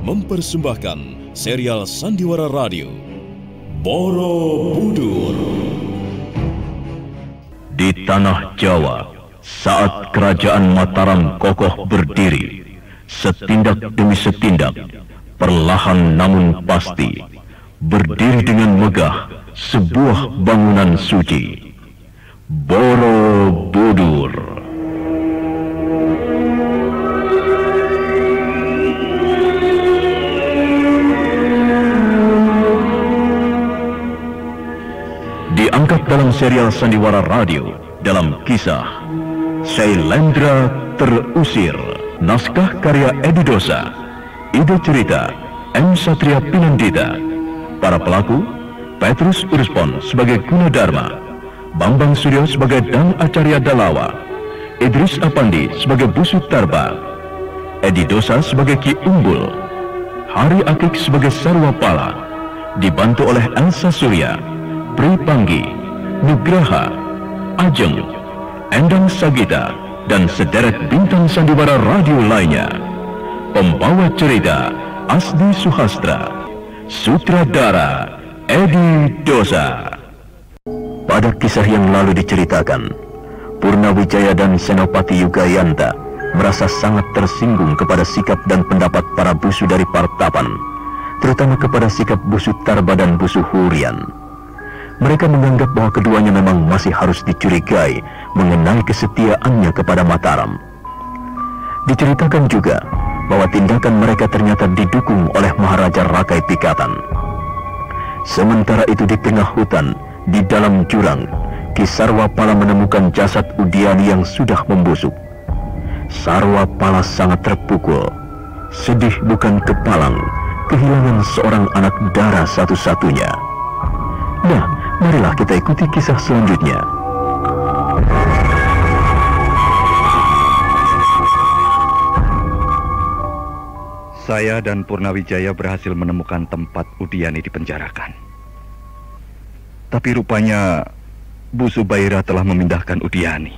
mempersembahkan serial Sandiwara Radio Borobudur. Di tanah Jawa, saat kerajaan Mataram kokoh berdiri, setindak demi setindak, perlahan namun pasti, berdiri dengan megah sebuah bangunan suci, Borobudur. Diangkat dalam serial Sandiwara Radio dalam kisah Shailendra Terusir, naskah karya Edi Dosa, ide cerita M. Satria Pinandita. Para pelaku Petrus Urspon sebagai Gunadarma, Bambang Suryo sebagai Dang Acarya Dalawa, Idris Apandi sebagai Busu Tarba, Edi Dosa sebagai Ki Umbul, Hari Akik sebagai Sarwapala, dibantu oleh Elsa Surya, Pri Panggi, Nugraha, Ajeng, Endang Sagita, dan sederet bintang sandiwara radio lainnya. Pembawa cerita Asdi Suhastra, sutradara Edi Dosa. Pada kisah yang lalu diceritakan, Purnawijaya dan Senopati Yugayanta merasa sangat tersinggung kepada sikap dan pendapat para busu dari Partapan, terutama kepada sikap Busu Tarba dan Busu Hurian. Mereka menganggap bahwa keduanya memang masih harus dicurigai mengenai kesetiaannya kepada Mataram. Diceritakan juga bahwa tindakan mereka ternyata didukung oleh Maharaja Rakai Pikatan. Sementara itu di tengah hutan, di dalam jurang, Ki Sarwapala menemukan jasad Udiani yang sudah membusuk. Sarwapala sangat terpukul, sedih bukan kepalang, kehilangan seorang anak dara satu-satunya. Nah, marilah kita ikuti kisah selanjutnya. Saya dan Purnawijaya berhasil menemukan tempat Udiani dipenjarakan. Tapi rupanya Bu Subaira telah memindahkan Udiani.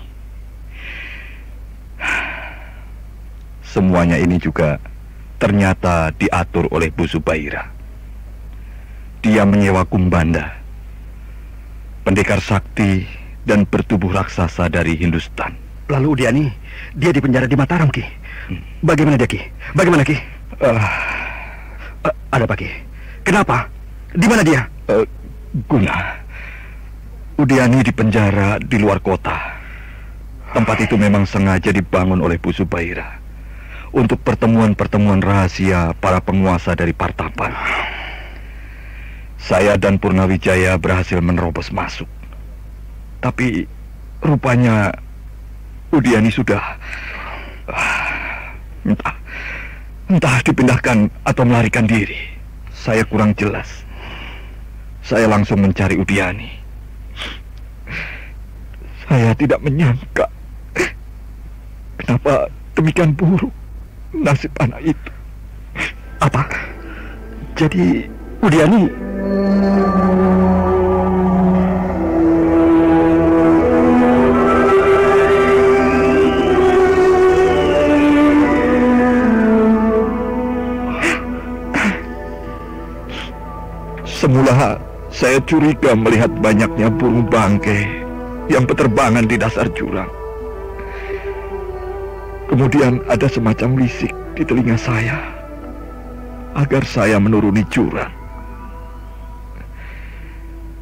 Semuanya ini juga ternyata diatur oleh Bu Subaira. Dia menyewa Kumbanda, pendekar sakti dan bertubuh raksasa dari Hindustan. Lalu Udiani, dia dipenjara di Mataram, Ki. Bagaimana dia, Ki? Bagaimana, Ki? Ada apa, Ki? Kenapa? Di mana dia? Guna, Udiani dipenjara di luar kota. Tempat itu memang sengaja dibangun oleh Bu Subaira untuk pertemuan-pertemuan rahasia para penguasa dari Partapan. Saya dan Purnawijaya berhasil menerobos masuk. Tapi rupanya Udiani sudah entah dipindahkan atau melarikan diri. Saya kurang jelas. Saya langsung mencari Udiani. Saya tidak menyangka kenapa demikian buruk nasib anak itu. Apa? Jadi Udiani... Semula saya curiga melihat banyaknya burung bangkai yang berterbangan di dasar jurang. Kemudian ada semacam lisik di telinga saya agar saya menuruni jurang.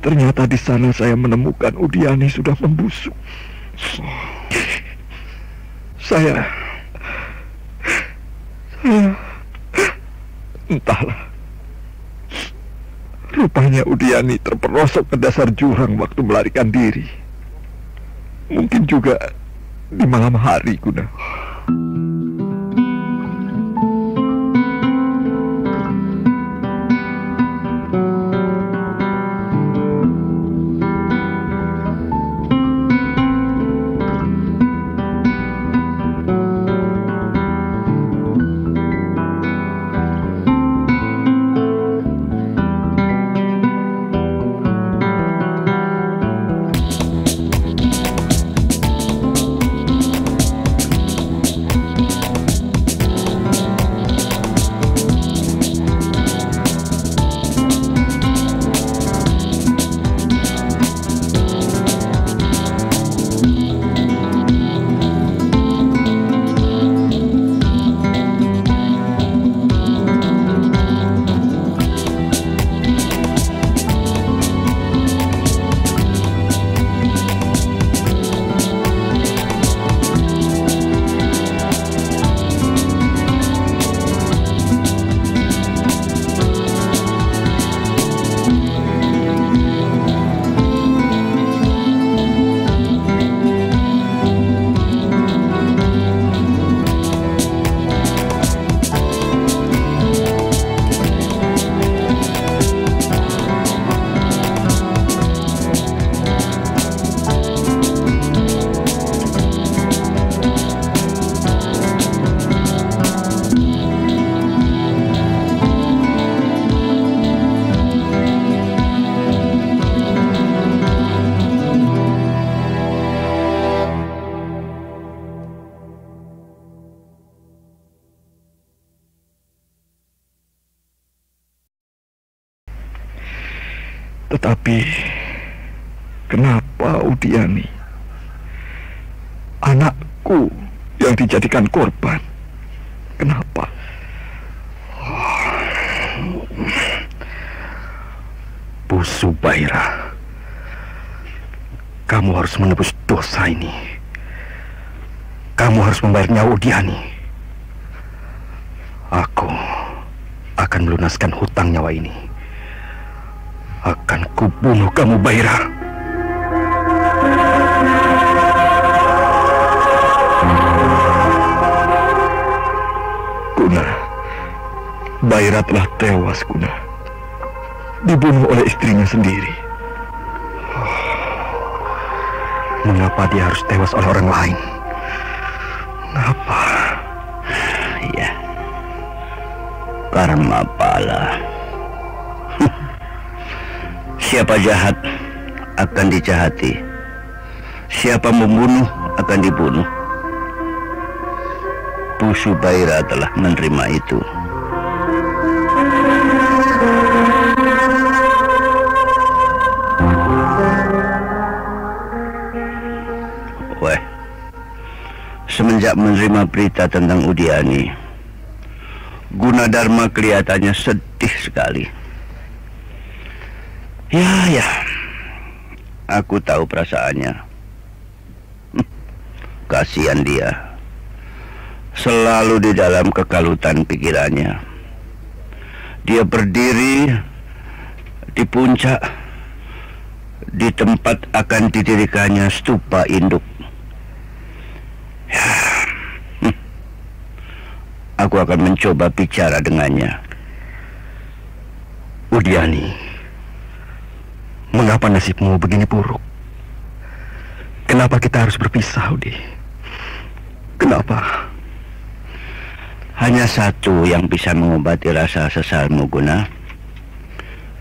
Ternyata di sana saya menemukan Udiani sudah membusuk. Saya entahlah. Rupanya Udiani terperosok ke dasar jurang waktu melarikan diri. Mungkin juga di malam hari, Guna. Tetapi kenapa Udiani, anakku yang dijadikan korban? Kenapa? Bu Subaira, kamu harus menebus dosa ini. Kamu harus membayar nyawa Udiani. Aku akan melunaskan hutang nyawa ini. Akan kubunuh kamu, Baira. Guna, Baira telah tewas, Guna. Dibunuh oleh istrinya sendiri. Mengapa dia harus tewas oleh orang lain? Mengapa? Ya, karma pala. Siapa jahat akan dijahati. Siapa membunuh akan dibunuh. Bu Subaira telah menerima itu. Weh, semenjak menerima berita tentang Udiani, Gunadarma kelihatannya sedih sekali. Ya, aku tahu perasaannya. Kasihan dia. Selalu di dalam kekalutan pikirannya. Dia berdiri di puncak, di tempat akan didirikannya stupa induk. Ya, aku akan mencoba bicara dengannya. Udiani, mengapa nasibmu begini buruk? Kenapa kita harus berpisah, Udi? Kenapa? Hanya satu yang bisa mengobati rasa sesalmu, Guna,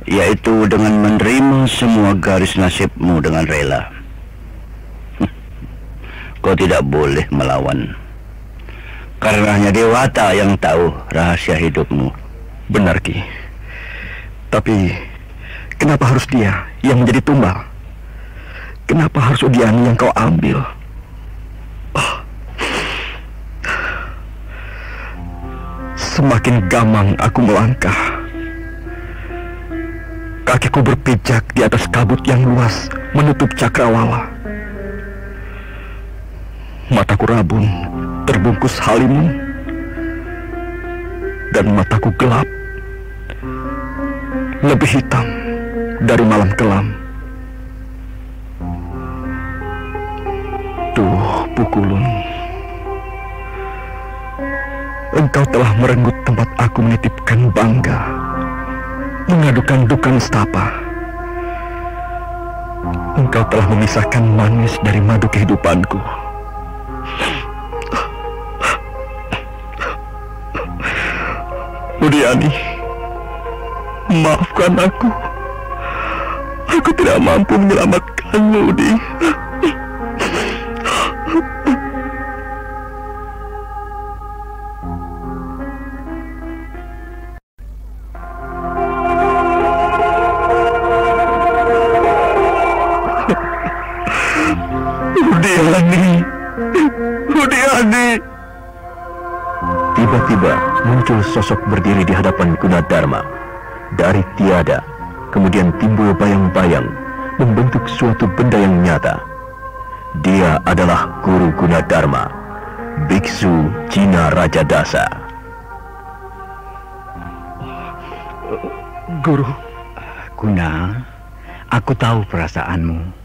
yaitu dengan menerima semua garis nasibmu dengan rela. Kau tidak boleh melawan, karena hanya Dewata yang tahu rahasia hidupmu. Benar, Ki. Tapi kenapa harus dia yang menjadi tumbal? Kenapa harus Udiani yang kau ambil? Semakin gamang aku melangkah. Kakiku berpijak di atas kabut yang luas menutup cakrawala. Mataku rabun terbungkus halimun, dan mataku gelap, lebih hitam dari malam kelam. Duh, Pukulun, engkau telah merenggut tempat aku menitipkan bangga, mengadukan duka nestapa. Engkau telah memisahkan manis dari madu kehidupanku. Udiani, maafkan aku. Aku tidak mampu menyelamatkanmu, Udi. Udiani. Tiba-tiba muncul sosok berdiri di hadapan Gunadarma. Dari tiada, kemudian timbul bayang-bayang membentuk suatu benda yang nyata. Dia adalah Guru Gunadarma, Biksu Cina Rajadasa. Guru. Guna, aku tahu perasaanmu.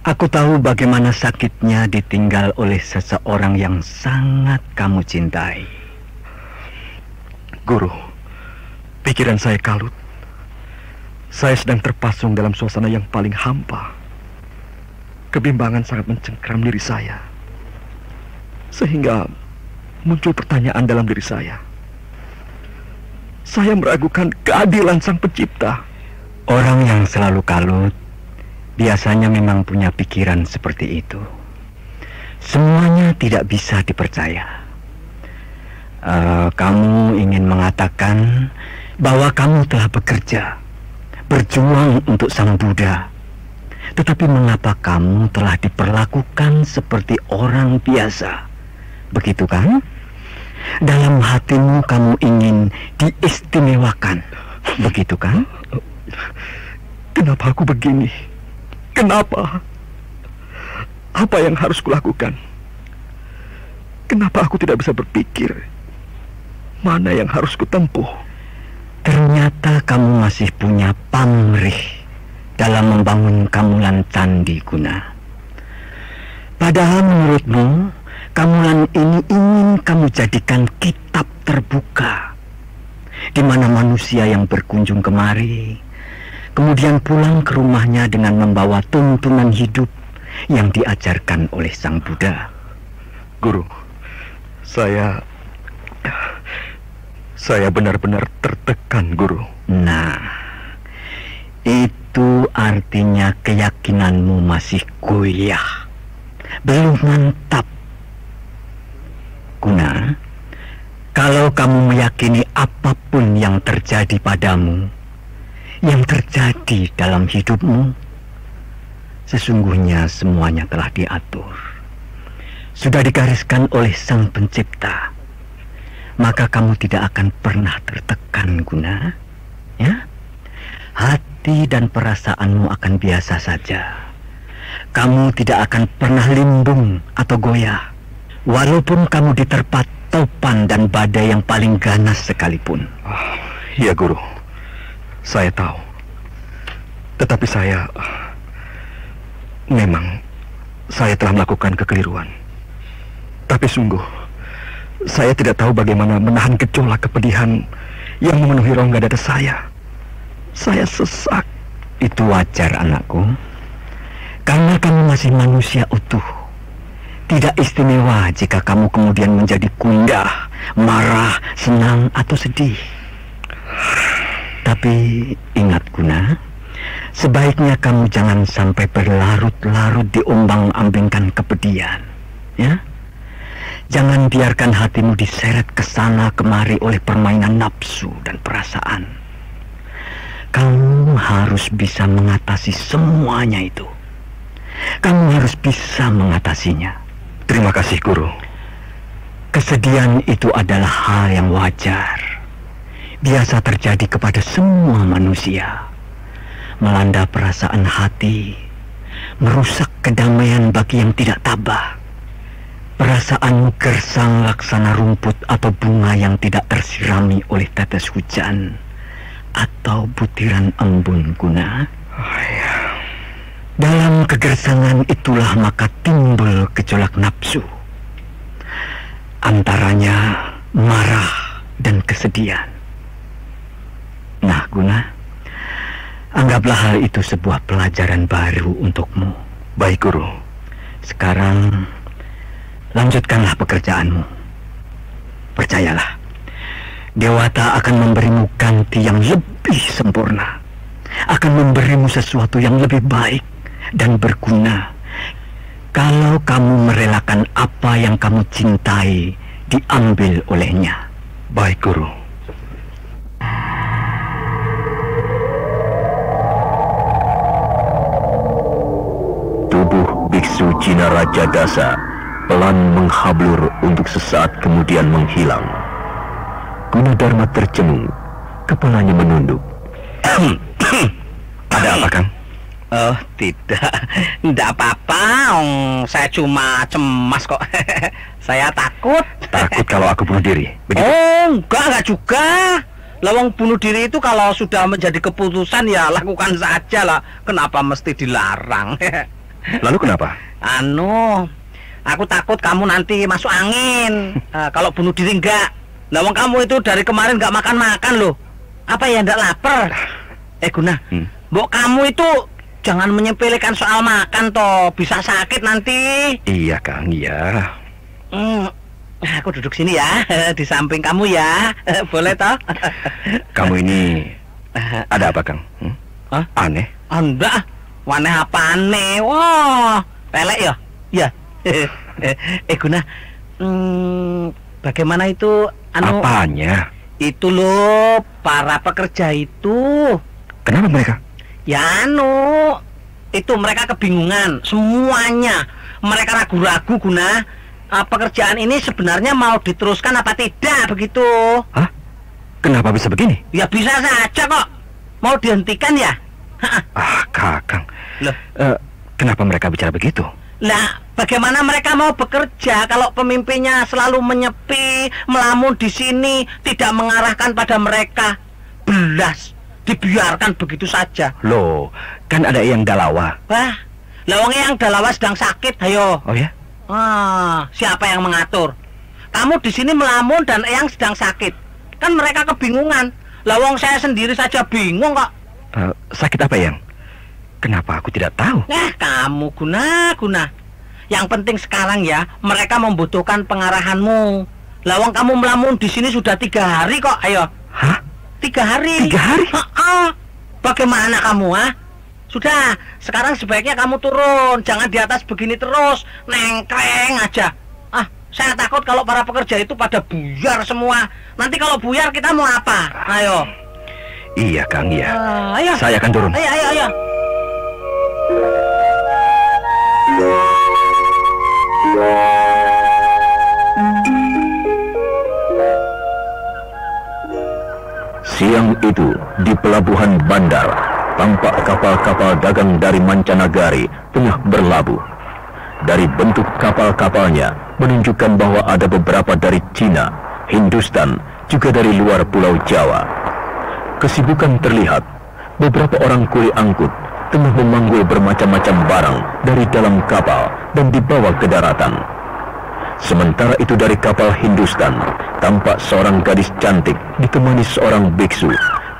Aku tahu bagaimana sakitnya ditinggal oleh seseorang yang sangat kamu cintai. Guru, pikiran saya kalut. Saya sedang terpasung dalam suasana yang paling hampa. Kebimbangan sangat mencengkram diri saya, sehingga muncul pertanyaan dalam diri saya. Saya meragukan keadilan Sang Pencipta. Orang yang selalu kalut biasanya memang punya pikiran seperti itu. Semuanya tidak bisa dipercaya. Kamu ingin mengatakan bahwa kamu telah bekerja, berjuang untuk Sang Buddha. Tetapi mengapa kamu telah diperlakukan seperti orang biasa? Begitu kan? Dalam hatimu kamu ingin diistimewakan. Begitu kan? Kenapa aku begini? Kenapa? Apa yang harus kulakukan? Kenapa aku tidak bisa berpikir mana yang harus kutempuh? Ternyata kamu masih punya pamrih dalam membangun Kamulan Candi Guna. Padahal menurutmu, Kamulan ini ingin kamu jadikan kitab terbuka, di mana manusia yang berkunjung kemari, kemudian pulang ke rumahnya dengan membawa tuntunan hidup yang diajarkan oleh Sang Buddha. Guru, saya benar-benar tertekan, Guru. Nah, itu artinya keyakinanmu masih goyah, belum mantap. Guna, kalau kamu meyakini apapun yang terjadi padamu, yang terjadi dalam hidupmu, sesungguhnya semuanya telah diatur, sudah digariskan oleh Sang Pencipta. Maka kamu tidak akan pernah tertekan, Guna. Ya? Hati dan perasaanmu akan biasa saja. Kamu tidak akan pernah limbung atau goyah, walaupun kamu diterpa topan dan badai yang paling ganas sekalipun. Iya, Guru. Saya tahu. Tetapi saya telah melakukan kekeliruan. Tapi sungguh, saya tidak tahu bagaimana menahan gejolak kepedihan yang memenuhi rongga dada saya. Saya sesak. Itu wajar, anakku. Karena kamu masih manusia utuh. Tidak istimewa jika kamu kemudian menjadi gundah, marah, senang, atau sedih. Tapi ingat, Guna, sebaiknya kamu jangan sampai berlarut-larut diombang-ambingkan kepedihan. Ya? Jangan biarkan hatimu diseret ke sana kemari oleh permainan nafsu dan perasaan. Kamu harus bisa mengatasi semuanya itu. Kamu harus bisa mengatasinya. Terima kasih, Guru. Kesedihan itu adalah hal yang wajar. Biasa terjadi kepada semua manusia. Melanda perasaan hati, merusak kedamaian bagi yang tidak tabah. Perasaanmu gersang laksana rumput atau bunga yang tidak tersirami oleh tetes hujan atau butiran embun, Guna. Dalam kegersangan itulah maka timbul gejolak nafsu. Antaranya marah dan kesedihan. Nah, Guna, anggaplah hal itu sebuah pelajaran baru untukmu. Baik, Guru. Sekarang lanjutkanlah pekerjaanmu. Percayalah, Dewata akan memberimu ganti yang lebih sempurna. Akan memberimu sesuatu yang lebih baik dan berguna. Kalau kamu merelakan apa yang kamu cintai diambil olehnya. Baik, Guru. Tubuh biksu Cina Raja Dasa pelan menghablur untuk sesaat kemudian menghilang. Gunadarma tercengung, kepalanya menunduk. Ada apa, Kang? Oh, tidak apa-apa. Saya cuma cemas kok. Saya takut. Takut kalau aku bunuh diri? Begitu? Oh, enggak juga. Lawang bunuh diri itu kalau sudah menjadi keputusan ya lakukan saja lah. Kenapa mesti dilarang? Lalu kenapa? Aku takut kamu nanti masuk angin. Kalau bunuh diri enggak. Lawang kamu itu dari kemarin enggak makan-makan loh. Apa ya, enggak lapar? Guna, mbok kamu itu jangan menyepelekan soal makan toh, bisa sakit nanti. Iya, Kang, iya. Aku duduk sini ya, di samping kamu ya. Boleh toh? Kamu ini ada apa, Kang? Aneh? Enggak, aneh apa aneh? Wah, pelek ya? Ya. Guna, bagaimana itu? Apanya? Itu loh, para pekerja itu Kenapa mereka? Ya itu mereka kebingungan semuanya. Mereka ragu-ragu Guna. Pekerjaan ini sebenarnya mau diteruskan apa tidak begitu. Hah? Kenapa bisa begini? Ya bisa saja kok. Mau dihentikan ya? Kakang. Loh. Kenapa mereka bicara begitu? Lah, bagaimana mereka mau bekerja kalau pemimpinnya selalu menyepi, melamun di sini, tidak mengarahkan pada mereka? Belas, dibiarkan begitu saja. Loh, kan ada Eyang Dalawa. Wah, lawang Eyang Dalawa sedang sakit, ayo. Oh ya? Siapa yang mengatur? Kamu di sini melamun dan Eyang sedang sakit. Kan mereka kebingungan. Lawang saya sendiri saja bingung kok. Sakit apa, Eyang? Kenapa aku tidak tahu? Kamu Guna. Yang penting sekarang ya, mereka membutuhkan pengarahanmu. Lawang kamu melamun di sini sudah 3 hari kok, ayo. Hah? 3 hari? 3 hari? Bagaimana kamu, Sudah, sekarang sebaiknya kamu turun. Jangan di atas begini terus, nengkreng aja. Saya takut kalau para pekerja itu pada buyar semua. Nanti kalau buyar kita mau apa? Ayo. Iya, Kang, iya. Ayo. Saya akan turun. Ayo. Siang itu, di pelabuhan bandar, tampak kapal-kapal dagang dari mancanagari tengah berlabuh. Dari bentuk kapal-kapalnya menunjukkan bahwa ada beberapa dari Cina, Hindustan, juga dari luar Pulau Jawa. Kesibukan terlihat, beberapa orang kuli angkut tengah memanggul bermacam-macam barang dari dalam kapal dan dibawa ke daratan. Sementara itu dari kapal Hindustan, tampak seorang gadis cantik ditemani seorang biksu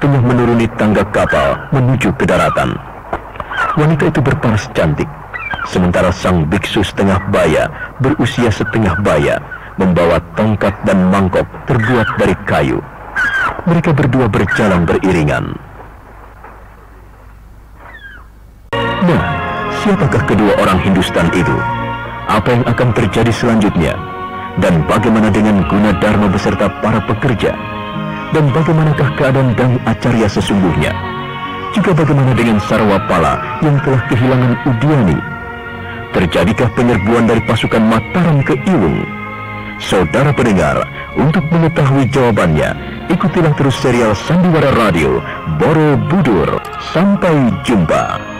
tengah menuruni tangga kapal menuju ke daratan. Wanita itu berparas cantik, sementara sang biksu setengah baya, berusia setengah baya, membawa tongkat dan mangkok terbuat dari kayu. Mereka berdua berjalan beriringan. Nah, siapakah kedua orang Hindustan itu? Apa yang akan terjadi selanjutnya? Dan bagaimana dengan Gunadarma beserta para pekerja? Dan bagaimanakah keadaan Dang Acarya sesungguhnya? Juga bagaimana dengan Sarwapala yang telah kehilangan Udiani? Terjadikah penyerbuan dari pasukan Mataram ke Iwung? Saudara pendengar, untuk mengetahui jawabannya, ikutilah terus serial Sandiwara Radio Borobudur. Sampai jumpa.